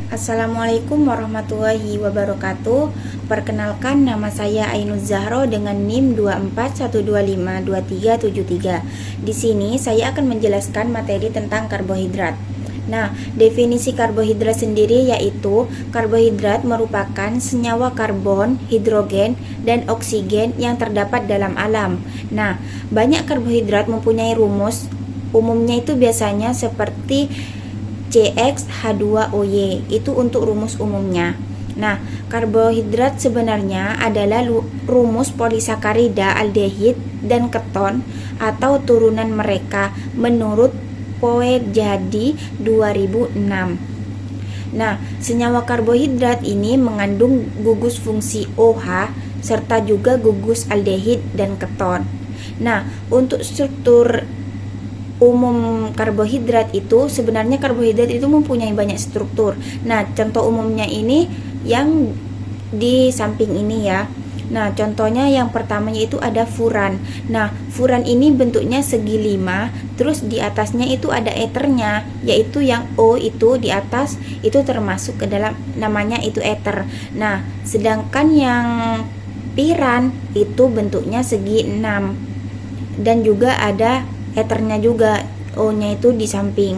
Assalamualaikum warahmatullahi wabarakatuh. Perkenalkan, nama saya Ainuz Zahro dengan NIM 241252373. Di sini saya akan menjelaskan materi tentang karbohidrat. Nah, definisi karbohidrat sendiri yaitu karbohidrat merupakan senyawa karbon, hidrogen, dan oksigen yang terdapat dalam alam. Nah, banyak karbohidrat mempunyai rumus. Umumnya itu biasanya seperti CX H2OY, itu untuk rumus umumnya. Nah, karbohidrat sebenarnya adalah rumus polisakarida, aldehid, dan keton atau turunan mereka menurut Poe-Jadi 2006. Nah, senyawa karbohidrat ini mengandung gugus fungsi OH serta juga gugus aldehid dan keton. Nah, untuk struktur umum karbohidrat itu sebenarnya karbohidrat itu mempunyai banyak struktur. Nah, contoh umumnya ini yang di samping ini ya. Nah, contohnya yang pertamanya itu ada furan. Nah, furan ini bentuknya segi 5, terus di atasnya itu ada eternya, yaitu yang O itu di atas itu termasuk ke dalam namanya itu eter. Nah, sedangkan yang piran itu bentuknya segi 6 dan juga ada eternya juga, O-nya itu di samping.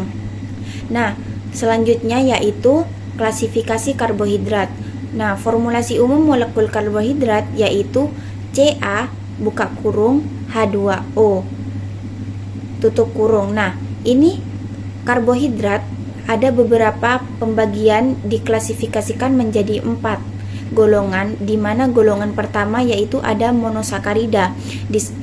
Nah, selanjutnya yaitu klasifikasi karbohidrat. Nah, formulasi umum molekul karbohidrat yaitu Ca buka kurung H2O tutup kurung. Nah, ini karbohidrat ada beberapa pembagian diklasifikasikan menjadi 4 golongan, di mana golongan pertama yaitu ada monosakarida,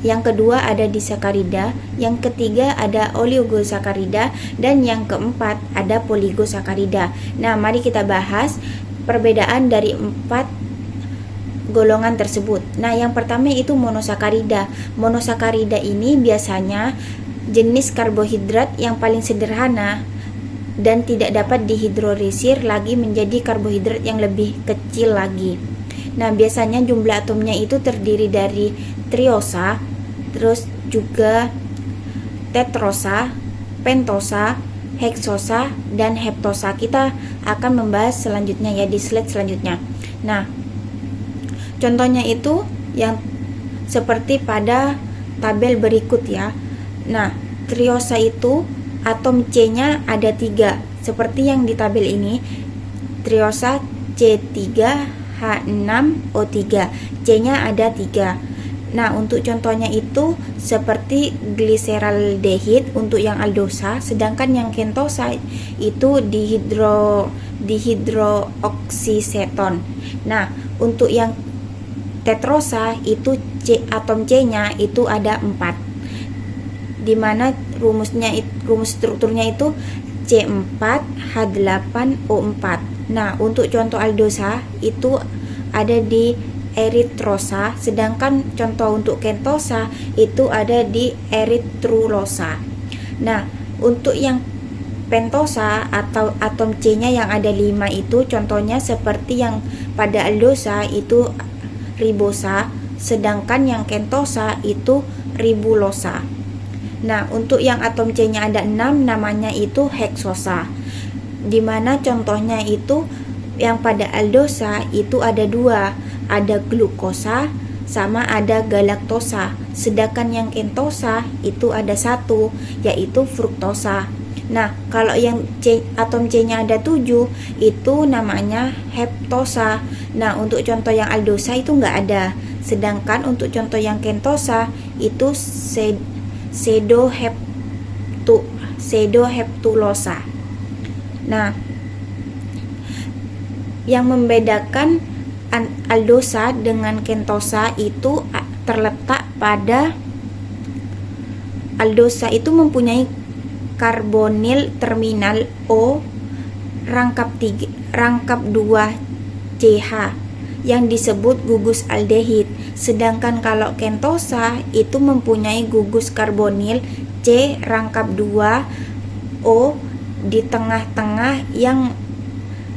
yang kedua ada disakarida, yang ketiga ada oligosakarida, dan yang keempat ada poligosakarida. Nah, mari kita bahas perbedaan dari 4 golongan tersebut. Nah, yang pertama itu monosakarida. Monosakarida ini biasanya jenis karbohidrat yang paling sederhana dan tidak dapat dihidrolisir lagi menjadi karbohidrat yang lebih kecil lagi. Nah, biasanya jumlah atomnya itu terdiri dari triosa, terus juga tetrosa, pentosa, heksosa, dan heptosa. Kita akan membahas selanjutnya ya di slide selanjutnya. Nah, contohnya itu yang seperti pada tabel berikut ya. Nah, triosa itu atom C-nya ada 3 seperti yang di tabel ini. Triosa C3H6O3, C-nya ada 3. Nah, untuk contohnya itu seperti gliseraldehid untuk yang aldosa, sedangkan yang kentosa itu dihidrooksiseton. Nah, untuk yang tetrosa itu atom C-nya itu ada 4. Di mana rumus strukturnya itu C4H8O4. Nah, untuk contoh aldosa itu ada di eritrosa, sedangkan contoh untuk kentosa itu ada di eritrulosa. Nah, untuk yang pentosa atau atom C-nya yang ada 5 itu contohnya seperti yang pada aldosa itu ribosa, sedangkan yang kentosa itu ribulosa. Nah, untuk yang atom C-nya ada 6 namanya itu heksosa. Dimana contohnya itu yang pada aldosa itu ada 2, ada glukosa sama ada galaktosa. Sedangkan yang kentosa itu ada 1, yaitu fruktosa. Nah, kalau yang atom C-nya ada 7 itu namanya heptosa. Nah, untuk contoh yang aldosa itu enggak ada. Sedangkan untuk contoh yang kentosa itu pseudoheptulosa. Nah, yang membedakan aldosa dengan kentosa itu terletak pada aldosa itu mempunyai karbonil terminal O rangkap 2 CH yang disebut gugus aldehid. Sedangkan kalau kentosa itu mempunyai gugus karbonil C rangkap 2 O di tengah-tengah yang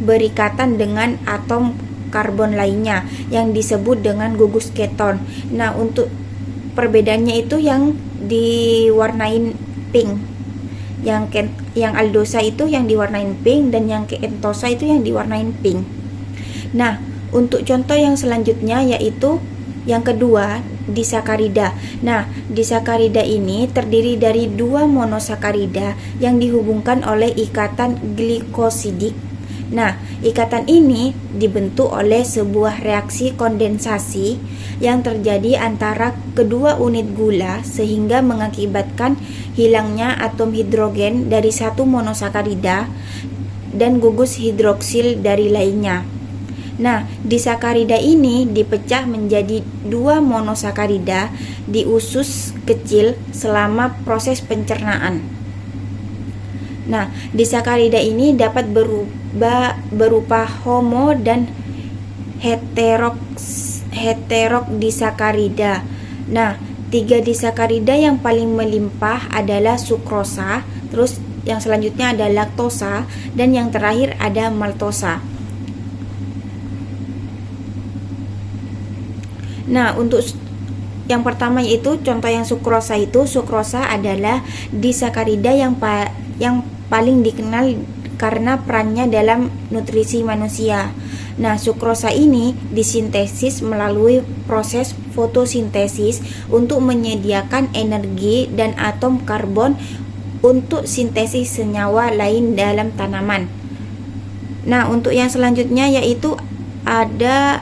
berikatan dengan atom karbon lainnya yang disebut dengan gugus keton. Nah, untuk perbedaannya itu yang diwarnain pink. Yang aldosa itu yang diwarnain pink dan yang kentosa itu yang diwarnain pink. Nah, untuk contoh yang selanjutnya yaitu yang kedua, disakarida. Nah, disakarida ini terdiri dari 2 monosakarida yang dihubungkan oleh ikatan glikosidik. Nah, ikatan ini dibentuk oleh sebuah reaksi kondensasi yang terjadi antara kedua unit gula sehingga mengakibatkan hilangnya atom hidrogen dari satu monosakarida dan gugus hidroksil dari lainnya. Nah, disakarida ini dipecah menjadi 2 monosakarida di usus kecil selama proses pencernaan. Nah, disakarida ini dapat berupa homo dan heterodisakarida. Nah, 3 disakarida yang paling melimpah adalah sukrosa, terus yang selanjutnya ada laktosa, dan yang terakhir ada maltosa. Nah, untuk yang pertama yaitu contoh yang sukrosa adalah disakarida yang paling dikenal karena perannya dalam nutrisi manusia. Nah, sukrosa ini disintesis melalui proses fotosintesis untuk menyediakan energi dan atom karbon untuk sintesis senyawa lain dalam tanaman. Nah, untuk yang selanjutnya yaitu ada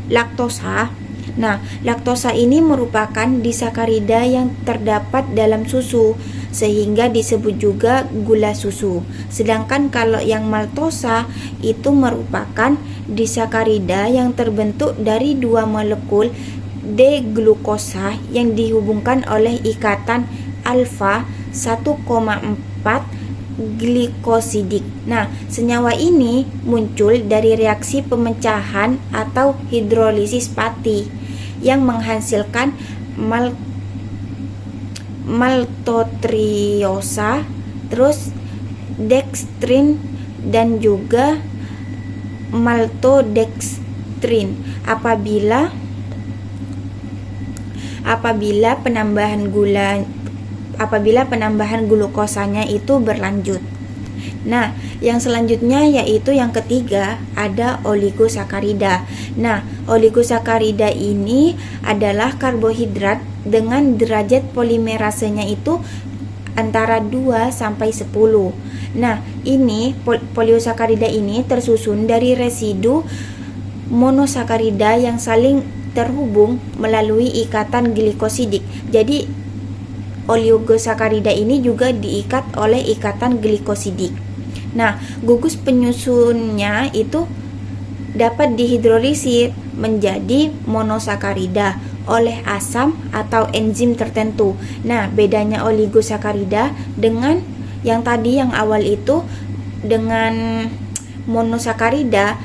laktosa. Nah, laktosa ini merupakan disakarida yang terdapat dalam susu, sehingga disebut juga gula susu. Sedangkan kalau yang maltosa itu merupakan disakarida yang terbentuk dari 2 molekul D-glukosa yang dihubungkan oleh ikatan alfa 1,4 glikosidik. Nah, senyawa ini muncul dari reaksi pemecahan atau hidrolisis pati yang menghasilkan maltotriosa, terus dextrin dan juga maltodextrin apabila penambahan glukosanya itu berlanjut. Nah, yang selanjutnya yaitu yang ketiga ada oligosakarida. Nah, oligosakarida ini adalah karbohidrat dengan derajat polimerasenya itu antara 2 sampai 10. Nah, ini polisakarida ini tersusun dari residu monosakarida yang saling terhubung melalui ikatan glikosidik. Jadi oligosakarida ini juga diikat oleh ikatan glikosidik. Nah, gugus penyusunnya itu dapat dihidrolisis menjadi monosakarida oleh asam atau enzim tertentu. Nah, bedanya oligosakarida dengan yang tadi yang awal itu dengan monosakarida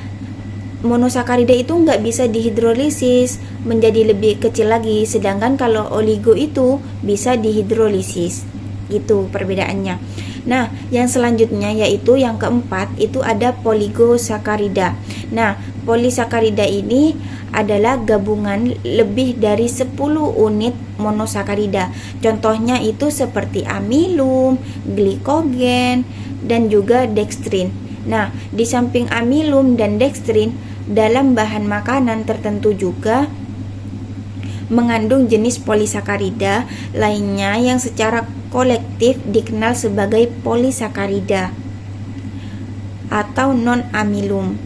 itu nggak bisa dihidrolisis menjadi lebih kecil lagi, sedangkan kalau oligo itu bisa dihidrolisis. Gitu perbedaannya. Nah, yang selanjutnya yaitu yang keempat itu ada poligosakarida. Nah, polisakarida ini adalah gabungan lebih dari 10 unit monosakarida. Contohnya itu seperti amilum, glikogen, dan juga dextrin. Nah, di samping amilum dan dextrin, dalam bahan makanan tertentu juga mengandung jenis polisakarida lainnya yang secara kolektif dikenal sebagai polisakarida atau non-amilum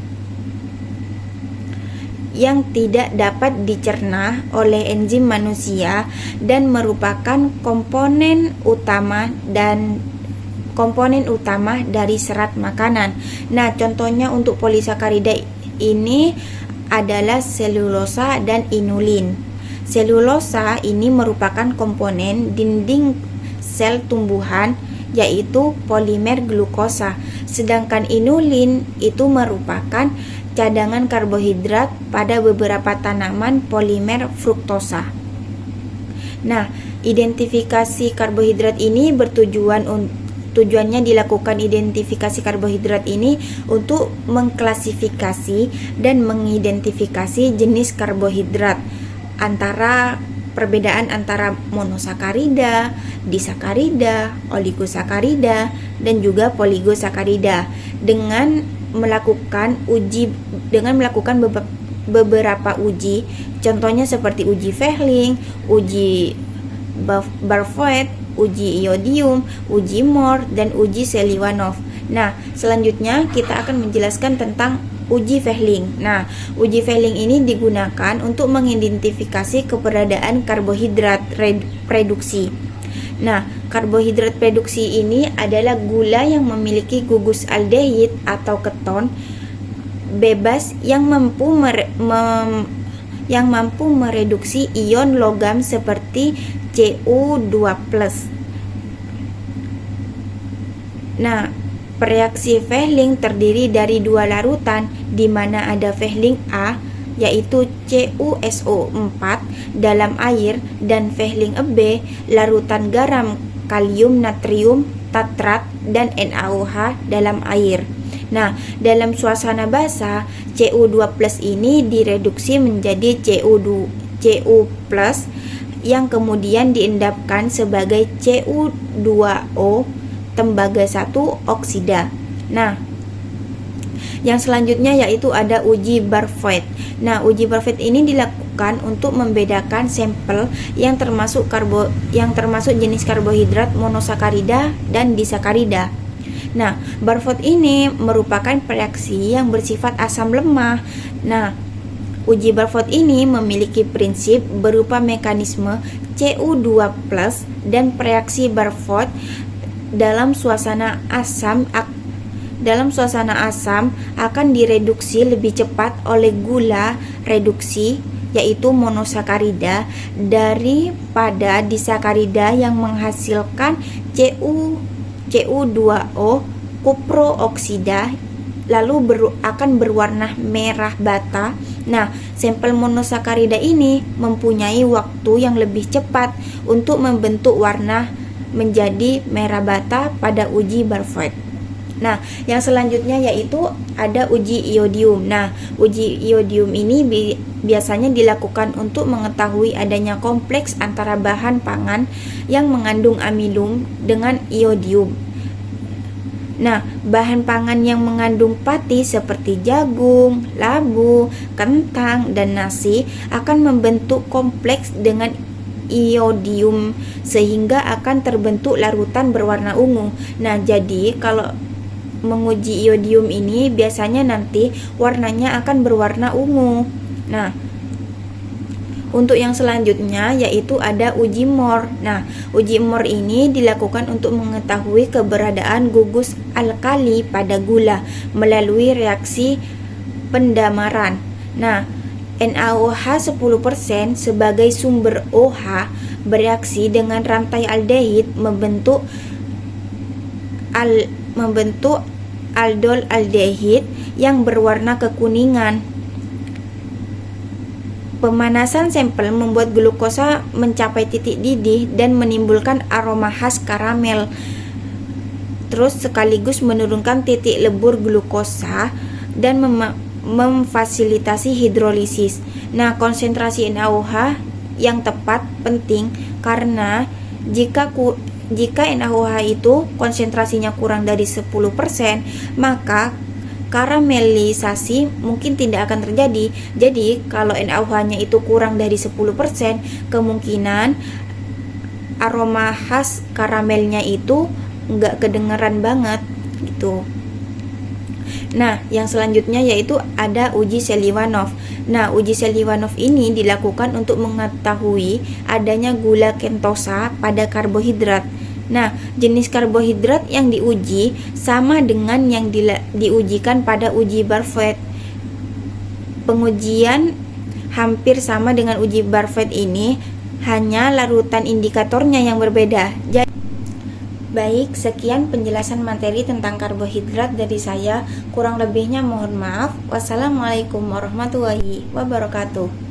yang tidak dapat dicerna oleh enzim manusia dan merupakan komponen utama dari serat makanan. Nah, contohnya untuk polisakarida ini adalah selulosa dan inulin. Selulosa ini merupakan komponen dinding sel tumbuhan yaitu polimer glukosa, sedangkan inulin itu merupakan cadangan karbohidrat pada beberapa tanaman polimer fruktosa. Nah, identifikasi karbohidrat ini tujuannya dilakukan identifikasi karbohidrat ini untuk mengklasifikasi dan mengidentifikasi jenis karbohidrat antara perbedaan antara monosakarida, disakarida, oligosakarida, dan juga poligosakarida dengan melakukan beberapa uji, contohnya seperti uji Fehling, uji Barfoed, uji iodium, uji Mohr, dan uji Seliwanov. Nah, selanjutnya kita akan menjelaskan tentang uji Fehling. Nah, uji Fehling ini digunakan untuk mengidentifikasi keberadaan karbohidrat reduksi. Nah, karbohidrat reduksi ini adalah gula yang memiliki gugus aldehid atau keton bebas yang mampu mereduksi ion logam seperti Cu2+. Nah, reaksi Fehling terdiri dari dua larutan, di mana ada Fehling A yaitu CuSO4 dalam air, dan Fehling B larutan garam kalium natrium tatrat dan NaOH dalam air. Nah, dalam suasana basah, Cu2+ ini direduksi menjadi Cu+ yang kemudian diendapkan sebagai Cu2O tembaga 1 oksida. Nah, yang selanjutnya yaitu ada uji Barfoed. Nah, uji Barfoed ini dilakukan untuk membedakan sampel yang termasuk jenis karbohidrat monosakarida dan disakarida. Nah, Barfoed ini merupakan reaksi yang bersifat asam lemah. Nah, uji Barfoed ini memiliki prinsip berupa mekanisme Cu2+ dan reaksi Barfoed dalam suasana asam akan direduksi lebih cepat oleh gula reduksi yaitu monosakarida daripada disakarida yang menghasilkan Cu2O kuprooksida lalu akan berwarna merah bata. Nah, sampel monosakarida ini mempunyai waktu yang lebih cepat untuk membentuk warna menjadi merah bata pada uji Barfoed. Nah, yang selanjutnya yaitu ada uji iodium. Nah, uji iodium ini biasanya dilakukan untuk mengetahui adanya kompleks antara bahan pangan yang mengandung amilum dengan iodium. Nah, bahan pangan yang mengandung pati seperti jagung, labu, kentang, dan nasi akan membentuk kompleks dengan iodium sehingga akan terbentuk larutan berwarna ungu. Nah, jadi kalau menguji iodium ini biasanya nanti warnanya akan berwarna ungu. Nah, untuk yang selanjutnya yaitu ada uji Mohr. Nah, uji Mohr ini dilakukan untuk mengetahui keberadaan gugus alkali pada gula melalui reaksi pendamaran. Nah, NaOH 10% sebagai sumber OH bereaksi dengan rantai aldehid membentuk aldol aldehid yang berwarna kekuningan. Pemanasan sampel membuat glukosa mencapai titik didih dan menimbulkan aroma khas karamel. Terus sekaligus menurunkan titik lebur glukosa dan memfasilitasi hidrolisis. Nah, konsentrasi NaOH yang tepat penting karena jika NaOH itu konsentrasinya kurang dari 10%, maka karamelisasi mungkin tidak akan terjadi. Jadi, kalau NaOH-nya itu kurang dari 10%, kemungkinan aroma khas karamelnya itu nggak kedengeran banget gitu. Nah, yang selanjutnya yaitu ada uji Seliwanov. Nah, uji Seliwanov ini dilakukan untuk mengetahui adanya gula kentosa pada karbohidrat. Nah, jenis karbohidrat yang diuji sama dengan yang diujikan pada uji Barfoed. Pengujian hampir sama dengan uji Barfoed ini, hanya larutan indikatornya yang berbeda. Baik, sekian penjelasan materi tentang karbohidrat dari saya. Kurang lebihnya mohon maaf. Wassalamualaikum warahmatullahi wabarakatuh.